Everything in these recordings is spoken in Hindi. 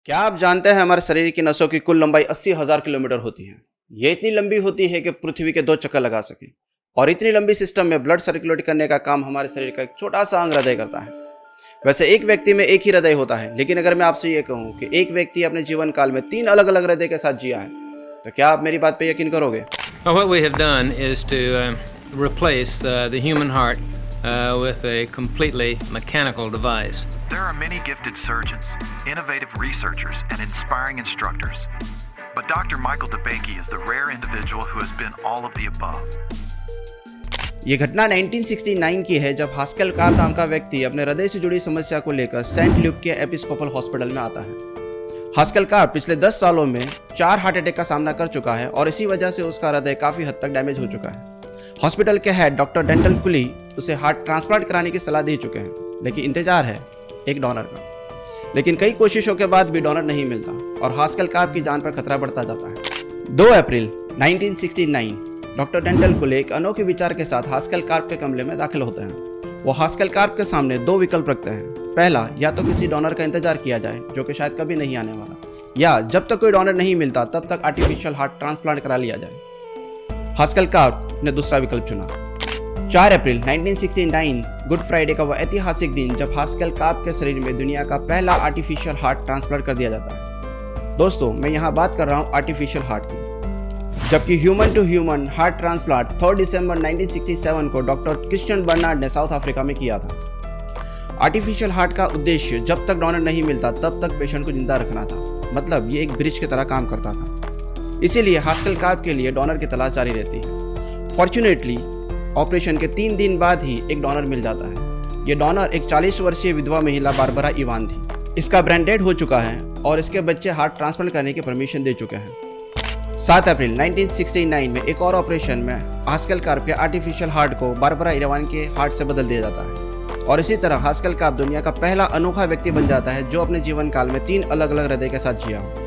क्या आप जानते हैं हमारे शरीर की नसों की कुल लंबाई 80,000 किलोमीटर होती है। ये इतनी लंबी होती है कि पृथ्वी के 2 चक्कर लगा सके। और इतनी लंबी सिस्टम में ब्लड सर्कुलेट करने का काम हमारे शरीर का एक छोटा सा अंग हृदय करता है। वैसे एक व्यक्ति में एक ही हृदय होता है, लेकिन अगर मैं आपसे ये कहूँ कि एक व्यक्ति अपने जीवन काल में 3 अलग अलग हृदय के साथ जिया है, तो क्या आप मेरी बात पे यकीन करोगे? What we have done is to replace the human heart with a completely mechanical device. There are many gifted surgeons, innovative researchers, and inspiring instructors. But Dr. Michael DeBakey is the rare individual who has been all of the above. ये घटना 1969 की है, जब हास्केल कार्प नाम का व्यक्ति अपने हृदय से जुड़ी समस्या को लेकर सेंट ल्यूक के एपिस्कोपल हॉस्पिटल में आता है। हास्केल कार्प पिछले 10 सालों में 4 हार्ट अटैक का सामना कर चुका है और इसी वजह से उसका हृदय काफ़ी हद तक डैमेज हो चुका है। हॉस्पिटल के हेड डॉक्टर डेंटल कुली उसे हार्ट ट्रांसप्लांट कराने की सलाह दे चुके हैं, लेकिन इंतजार है एक डोनर का। लेकिन कई कोशिशों के बाद भी डोनर नहीं मिलता और हास्केल कार्प की जान पर खतरा बढ़ता जाता है। 2 अप्रैल 1969 डॉक्टर डेंटल कुले एक अनोखे विचार के साथ हास्केल कार्प के कमरे में दाखिल होते हैं। वो हास्केल कार्प के सामने 2 विकल्प रखते हैं। पहला, या तो किसी डोनर का इंतजार किया जाए जो कि शायद कभी नहीं आने वाला, या जब तक कोई डोनर नहीं मिलता तब तक आर्टिफिशियल हार्ट ट्रांसप्लांट करा लिया जाए। हास्केल कार्प ने दूसरा विकल्प चुना। 4 अप्रैल 1969 गुड फ्राइडे का वह ऐतिहासिक दिन जब हास्केल कार्प के शरीर में दुनिया का पहला आर्टिफिशियल हार्ट ट्रांसप्लांट कर दिया जाता है। दोस्तों, मैं यहाँ बात कर रहा हूँ आर्टिफिशियल हार्ट की, जबकि human to human heart transplant 3 दिसंबर 1967 को डॉक्टर क्रिश्चियन बर्नार्ड ने साउथ अफ्रीका में किया था। आर्टिफिशियल हार्ट का उद्देश्य जब तक डोनर नहीं मिलता तब तक पेशेंट को जिंदा रखना था, मतलब ये एक ब्रिज की तरह काम करता था। इसीलिए हास्केल कार्प के लिए डोनर की तलाश जारी रहती है। फॉर्चुनेटली ऑपरेशन के 3 दिन बाद ही एक डोनर मिल जाता है। ये डोनर एक 40 वर्षीय विधवा महिला बारबरा इवान थी। इसका ब्रेन डेड हो चुका है और इसके बच्चे हार्ट ट्रांसप्लांट करने की परमिशन दे चुके हैं। 7 अप्रैल 1969 में एक और ऑपरेशन में हास्केल कार्प के आर्टिफिशियल हार्ट को बारबरा इवान के हार्ट से बदल दिया जाता है और इसी तरह हास्केल कार्प दुनिया का पहला अनोखा व्यक्ति बन जाता है जो अपने जीवन काल में 3 अलग अलग हृदय के साथ जिया हो।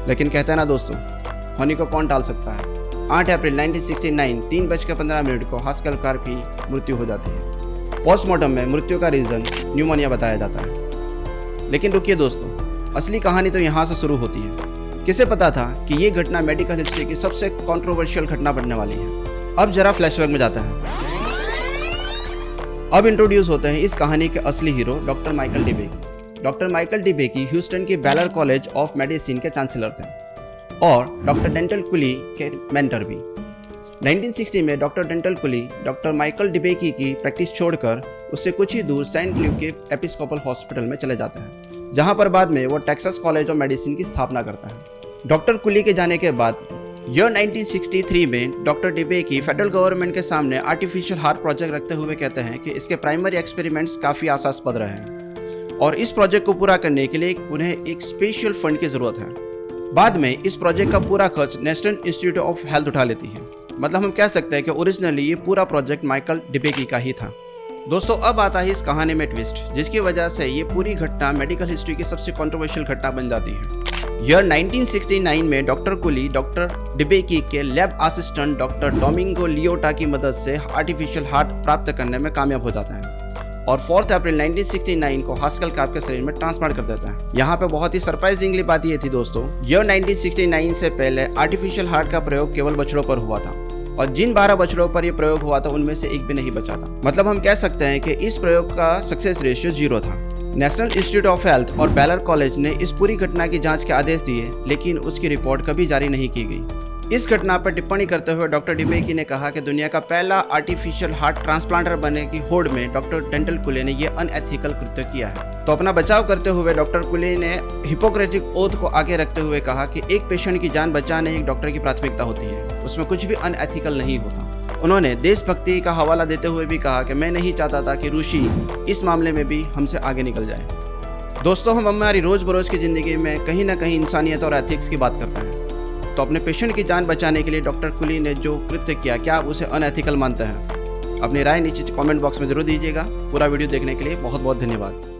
लेकिन कहते हैं ना दोस्तों, होने को कौन टाल सकता है। 8 अप्रैल 1969 3:15 को हास्केल कार्प की मृत्यु हो जाती है। पोस्टमार्टम में मृत्यु का रीज़न न्यूमोनिया बताया जाता है। लेकिन रुकिए दोस्तों, असली कहानी तो यहाँ से शुरू होती है। किसे पता था कि ये घटना मेडिकल हिस्ट्री की सबसे कंट्रोवर्शियल घटना बनने वाली है। अब जरा फ्लैशबैक में जाता है। अब इंट्रोड्यूस होते हैं इस कहानी के असली hero doctor Michael DeBakey. Doctor Michael DeBakey Houston के बैलर कॉलेज ऑफ मेडिसिन के चांसलर थे और डॉक्टर डेंटल कुली के मेंटर भी। 1960 में डॉक्टर डेंटल कुली डॉक्टर माइकल डिबेकी की प्रैक्टिस छोड़कर उससे कुछ ही दूर सेंट ल्यूक के एपिस्कोपल हॉस्पिटल में चले जाते हैं, जहां पर बाद में वो टेक्सास कॉलेज ऑफ मेडिसिन की स्थापना करता है। डॉक्टर कुली के जाने के बाद ईयर 1963 में डॉक्टर डिबेकी फेडरल गवर्नमेंट के सामने आर्टिफिशियल हार्ट प्रोजेक्ट रखते हुए कहते हैं कि इसके प्राइमरी एक्सपेरिमेंट्स काफ़ी आशास्पद रहे हैं और इस प्रोजेक्ट को पूरा करने के लिए उन्हें एक स्पेशल फंड की ज़रूरत है। बाद में इस प्रोजेक्ट का पूरा खर्च नेशनल इंस्टीट्यूट ऑफ हेल्थ उठा लेती है। मतलब हम कह सकते हैं कि ओरिजिनली ये पूरा प्रोजेक्ट माइकल डिबेकी का ही था। दोस्तों, अब आता है इस कहानी में ट्विस्ट, जिसकी वजह से ये पूरी घटना मेडिकल हिस्ट्री की सबसे कंट्रोवर्शियल घटना बन जाती है। ईयर 1969 में डॉक्टर कुली डॉक्टर डिबेकी के लैब असिस्टेंट डॉक्टर डोमिंगो लियोटा की मदद से आर्टिफिशियल हार्ट प्राप्त करने में कामयाब हो जाता है और 4 अप्रैल 1969 को हास्केल कार्प के शरीर में ट्रांसप्लांट कर देता है। यहाँ पे बहुत ही सरप्राइजिंगली बात ये थी दोस्तों, ईयर 1969 से पहले आर्टिफिशियल हार्ट का प्रयोग केवल बछड़ों पर हुआ था और जिन 12 बछड़ों पर यह प्रयोग हुआ था उनमें से एक भी नहीं बचा था। मतलब हम कह सकते हैं कि इस प्रयोग का सक्सेस रेशियो 0 था। नेशनल इंस्टीट्यूट ऑफ हेल्थ और बैलर कॉलेज ने इस पूरी घटना की जांच के आदेश दिए, लेकिन उसकी रिपोर्ट कभी जारी नहीं की गई। इस घटना पर टिप्पणी करते हुए डॉक्टर डिबेकी ने कहा कि दुनिया का पहला आर्टिफिशियल हार्ट ट्रांसप्लांटर बनने की होड़ में डॉक्टर डेंटल कुले ने यह अनएथिकल कृत्य किया है। तो अपना बचाव करते हुए डॉक्टर कुले ने हिपोक्रेटिक ओथ को आगे रखते हुए कहा कि एक पेशेंट की जान बचाना एक डॉक्टर की प्राथमिकता होती है, उसमें कुछ भी अनएथिकल नहीं होता। उन्होंने देशभक्ति का हवाला देते हुए भी कहा कि मैं नहीं चाहता था कि ऋषि इस मामले में भी हमसे आगे निकल जाए। दोस्तों, हम हमारी रोज बरोज की ज़िंदगी में कहीं ना कहीं इंसानियत और एथिक्स की बात करते हैं, तो अपने पेशेंट की जान बचाने के लिए डॉक्टर कुली ने जो कृत्य किया, क्या आप उसे अनएथिकल मानते हैं? अपनी राय नीचे कमेंट बॉक्स में जरूर दीजिएगा। पूरा वीडियो देखने के लिए बहुत बहुत धन्यवाद।